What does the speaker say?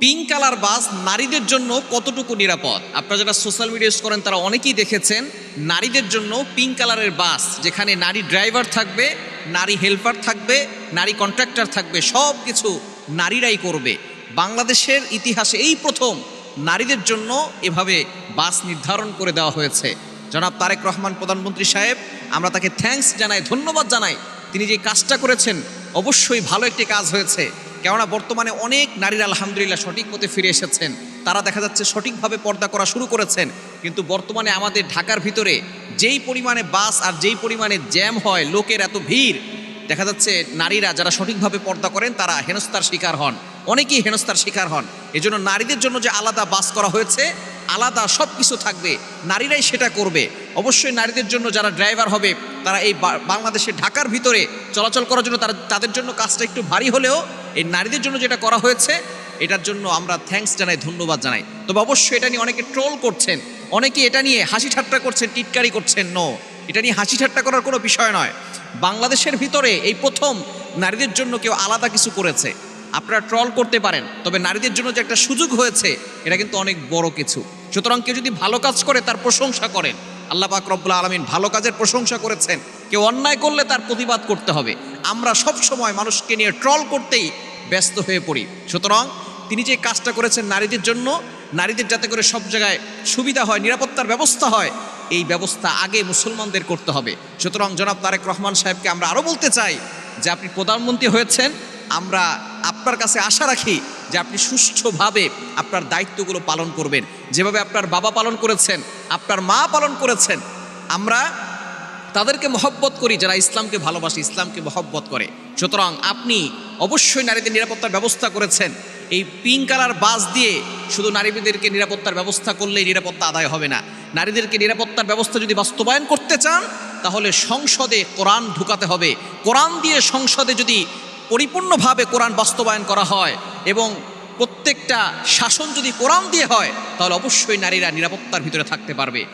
Pink colour বাস নারীদের জন্য কতটুকু নিরাপদ? আপনারা যারা সোশ্যাল মিডিয়া ইউজ করেন তারা অনেকেই দেখেছেন নারীদের জন্য পিঙ্ক কালারের বাস, যেখানে নারী ড্রাইভার থাকবে, নারী হেল্পার থাকবে, নারী কন্ট্রাক্টর থাকবে, সব কিছু নারীরাই করবে। বাংলাদেশের ইতিহাসে এই প্রথম নারীদের জন্য এভাবে বাস নির্ধারণ করে দেওয়া হয়েছে। জনাব তারেক রহমান প্রধানমন্ত্রী সাহেব, আমরা তাকে থ্যাঙ্কস জানাই, ধন্যবাদ জানাই। তিনি যে কাজটা করেছেন অবশ্যই ভালো একটি কাজ হয়েছে। কেননা বর্তমানে অনেক নারীরা আলহামদুলিল্লাহ সঠিক পথে ফিরে এসেছেন, তারা দেখা যাচ্ছে সঠিকভাবে পর্দা করা শুরু করেছেন। কিন্তু বর্তমানে আমাদের ঢাকার ভিতরে যেই পরিমাণে বাস আর যেই পরিমাণে জ্যাম হয়, লোকের এত ভিড়, দেখা যাচ্ছে নারীরা যারা সঠিকভাবে পর্দা করেন তারা হেনস্থার শিকার হন, অনেকেই হেনস্থার শিকার হন। এজন্য নারীদের জন্য যে আলাদা বাস করা হয়েছে, আলাদা সব কিছু থাকবে, নারীরাই সেটা করবে। অবশ্যই নারীদের জন্য যারা ড্রাইভার হবে তারা এই বাংলাদেশের ঢাকার ভিতরে চলাচল করার জন্য তাদের জন্য কাজটা একটু ভারী হলেও এই নারীদের জন্য যেটা করা হয়েছে এটার জন্য আমরা থ্যাঙ্কস জানাই, ধন্যবাদ জানাই। তবে অবশ্যই এটা নিয়ে অনেকে ট্রোল করছেন, অনেকে এটা নিয়ে হাসি ঠাট্টা করছেন, টিটকারি করছেন। নো, এটা নিয়ে হাসি ঠাট্টা করার কোনো বিষয় নয়। বাংলাদেশের ভিতরে এই প্রথম নারীদের জন্য কেউ আলাদা কিছু করেছে। আপনারা ট্রল করতে পারেন, তবে নারীদের জন্য যে একটা সুযোগ হয়েছে এটা কিন্তু অনেক বড় কিছু। সুতরাং কেউ যদি ভালো কাজ করে তার প্রশংসা করেন, আল্লাহ পাক রব্বুল আলামিন ভালো কাজের প্রশংসা করেছেন। কেউ অন্যায় করলে তার প্রতিবাদ করতে হবে। আমরা সব সময় মানুষকে নিয়ে ট্রল করতেই ব্যস্ত হয়ে পড়ি। সুতরাং তিনি যে কাজটা করেছেন নারীদের জন্য, নারীদের যাতে করে সব জায়গায় সুবিধা হয়, নিরাপত্তার ব্যবস্থা হয়, এই ব্যবস্থা আগে মুসলমানদের করতে হবে। সুতরাং জনাব তারেক রহমান সাহেবকে আমরা আরও বলতে চাই যে আপনি প্রধানমন্ত্রী হয়েছেন, আমরা আপনার কাছে আশা রাখি যে আপনি সুষ্ঠুভাবে আপনার দায়িত্বগুলো পালন করবেন, যেভাবে আপনার বাবা পালন করেছেন, আপনার মা পালন করেছেন। আমরা তাদেরকে মহব্বত করি যারা ইসলামকে ভালোবাসে, ইসলামকে মহব্বত করে। সুতরাং আপনি অবশ্যই নারীদের নিরাপত্তার ব্যবস্থা করেছেন। এই পিঙ্ক কালার বাস দিয়ে শুধু নারীদেরকে নিরাপত্তার ব্যবস্থা করলেই নিরাপত্তা আদায় হবে না। নারীদেরকে নিরাপত্তার ব্যবস্থা যদি বাস্তবায়ন করতে চান তাহলে সংসদে কোরআন ঢুকাতে হবে। কোরআন দিয়ে সংসদে যদি পরিপূর্ণভাবে কোরআন বাস্তবায়ন করা হয় এবং প্রত্যেকটা শাসন যদি কোরআন দিয়ে হয় তাহলে অবশ্যই নারীরা নিরাপত্তার ভিতরে থাকতে পারবে।